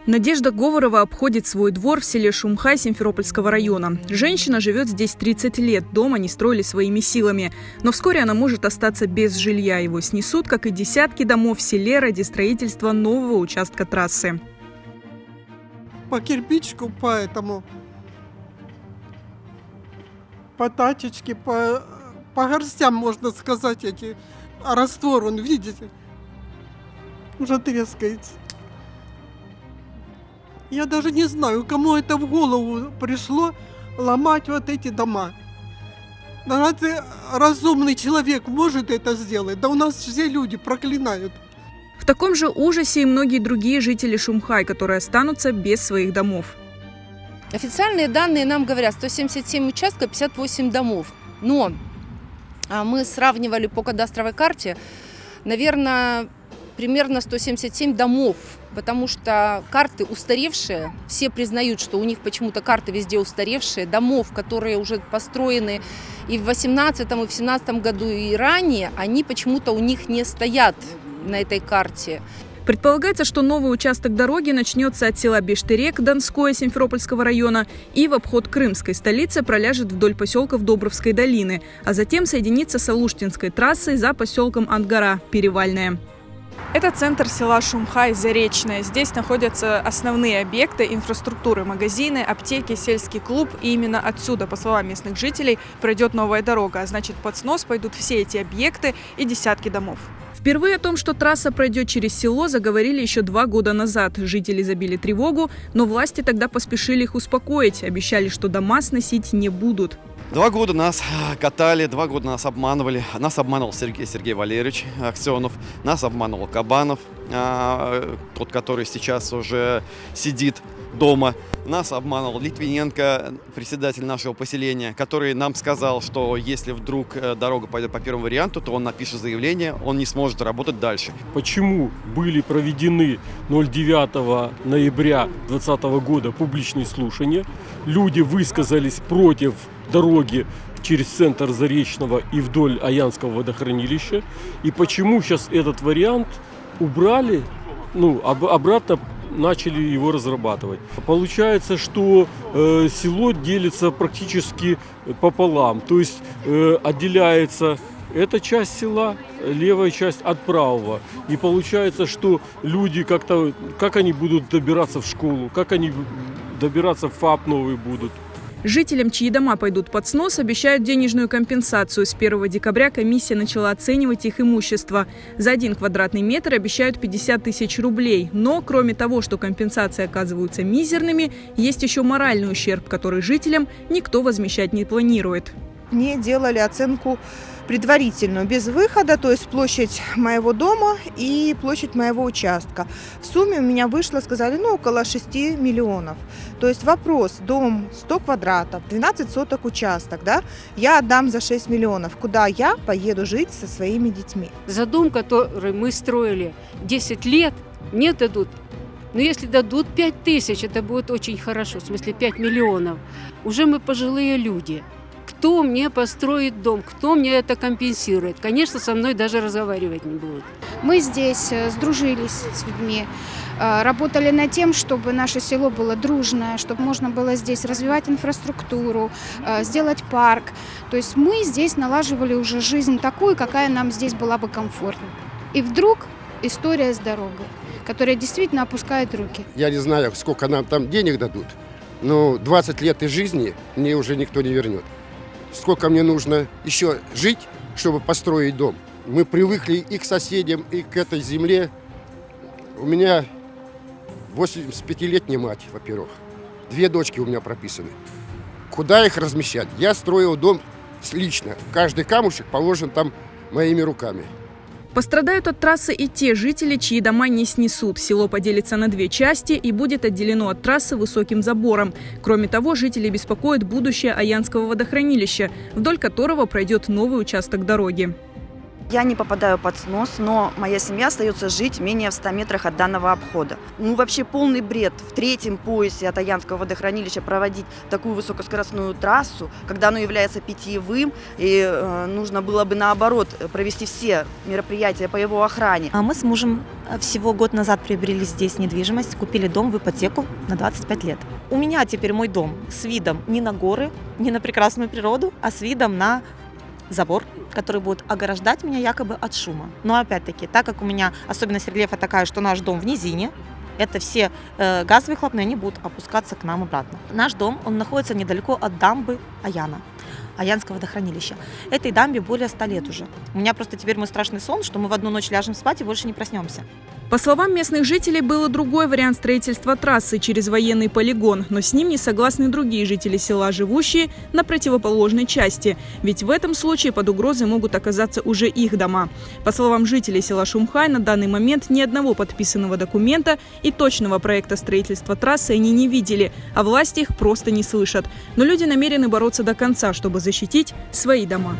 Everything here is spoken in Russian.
Надежда Говорова обходит свой двор в селе Шумхай Симферопольского района. Женщина живет здесь 30 лет, дом они строили своими силами. Но вскоре она может остаться без жилья. Его снесут, как и десятки домов в селе ради строительства нового участка трассы. По кирпичку, по тачечке, по горстям, можно сказать, а раствор, он, видите, уже трескается. Я даже не знаю, кому это в голову пришло ломать вот эти дома. Да разве разумный человек может это сделать? Да у нас все люди проклинают. В таком же ужасе и многие другие жители Шумхай, которые останутся без своих домов. Официальные данные нам говорят 177 участков, 58 домов. Но мы сравнивали по кадастровой карте, наверное, примерно 177 домов, потому что карты устаревшие, все признают, что у них почему-то карты везде устаревшие, домов, которые уже построены и в 2018, и в 2017 году, и ранее, они почему-то у них не стоят на этой карте. Предполагается, что новый участок дороги начнется от села Бештырек, Донское, Симферопольского района, и в обход крымской столицы проляжет вдоль поселков Добровской долины, а затем соединится с Алуштинской трассой за поселком Ангара, Перевальная. Это центр села Шумхай, Заречное. Здесь находятся основные объекты инфраструктуры, магазины, аптеки, сельский клуб. И именно отсюда, по словам местных жителей, пройдет новая дорога. А значит, под снос пойдут все эти объекты и десятки домов. Впервые о том, что трасса пройдет через село, заговорили еще 2 года назад. Жители забили тревогу, но власти тогда поспешили их успокоить. Обещали, что дома сносить не будут. 2 года нас катали, 2 года нас обманывали. Нас обманывал Сергей Валерьевич Аксенов, нас обманывал Кабанов, тот, который сейчас уже сидит дома. Нас обманывал Литвиненко, председатель нашего поселения, который нам сказал, что если вдруг дорога пойдет по первому варианту, то он напишет заявление, он не сможет работать дальше. Почему были проведены 09 ноября 2020 года публичные слушания? Люди высказались против дороги через центр Заречного и вдоль Аянского водохранилища. И почему сейчас этот вариант убрали, обратно начали его разрабатывать. Получается, что село делится практически пополам. То есть отделяется эта часть села, левая часть от правого. И получается, что люди как они будут добираться в школу, как они добираться в ФАП новый будут. Жителям, чьи дома пойдут под снос, обещают денежную компенсацию. С 1 декабря комиссия начала оценивать их имущество. За 1 квадратный метр обещают 50 тысяч рублей. Но, кроме того, что компенсации оказываются мизерными, есть еще моральный ущерб, который жителям никто возмещать не планирует. Мне делали оценку предварительную, без выхода, то есть площадь моего дома и площадь моего участка. В сумме у меня вышло, сказали, около 6 миллионов. То есть вопрос, дом 100 квадратов, 12 соток участок, да, я отдам за 6 миллионов. Куда я поеду жить со своими детьми? За дом, который мы строили 10 лет, мне дадут. Но если дадут 5 тысяч, это будет очень хорошо, в смысле 5 миллионов. Уже мы пожилые люди. Кто мне построит дом, кто мне это компенсирует? Конечно, со мной даже разговаривать не будут. Мы здесь сдружились с людьми, работали над тем, чтобы наше село было дружное, чтобы можно было здесь развивать инфраструктуру, сделать парк. То есть мы здесь налаживали уже жизнь такую, какая нам здесь была бы комфортна. И вдруг история с дорогой, которая действительно опускает руки. Я не знаю, сколько нам там денег дадут, но 20 лет из жизни мне уже никто не вернет. Сколько мне нужно еще жить, чтобы построить дом. Мы привыкли и к соседям, и к этой земле. У меня 85-летняя мать, во-первых. 2 дочки у меня прописаны. Куда их размещать? Я строил дом лично. Каждый камушек положен там моими руками. Пострадают от трассы и те жители, чьи дома не снесут. Село поделится на 2 части и будет отделено от трассы высоким забором. Кроме того, жители беспокоит будущее Аянского водохранилища, вдоль которого пройдет новый участок дороги. Я не попадаю под снос, но моя семья остается жить менее в 100 метрах от данного обхода. Ну, вообще полный бред в третьем поясе от Аянского водохранилища проводить такую высокоскоростную трассу, когда оно является питьевым, и нужно было бы наоборот провести все мероприятия по его охране. А мы с мужем всего год назад приобрели здесь недвижимость, купили дом в ипотеку на 25 лет. У меня теперь мой дом с видом не на горы, не на прекрасную природу, а с видом на забор, который будет ограждать меня якобы от шума. Но опять-таки, так как у меня особенность рельефа такая, что наш дом в низине, это все газовые выхлопные, они будут опускаться к нам обратно. Наш дом, он находится недалеко от дамбы Аянского водохранилища. Этой дамбе более 100 лет уже. У меня просто теперь мой страшный сон, что мы в одну ночь ляжем спать и больше не проснемся. По словам местных жителей, был и другой вариант строительства трассы через военный полигон, но с ним не согласны другие жители села, живущие на противоположной части, ведь в этом случае под угрозой могут оказаться уже их дома. По словам жителей села Шумхай, на данный момент ни одного подписанного документа и точного проекта строительства трассы они не видели, а власти их просто не слышат. Но люди намерены бороться до конца, чтобы защитить свои дома.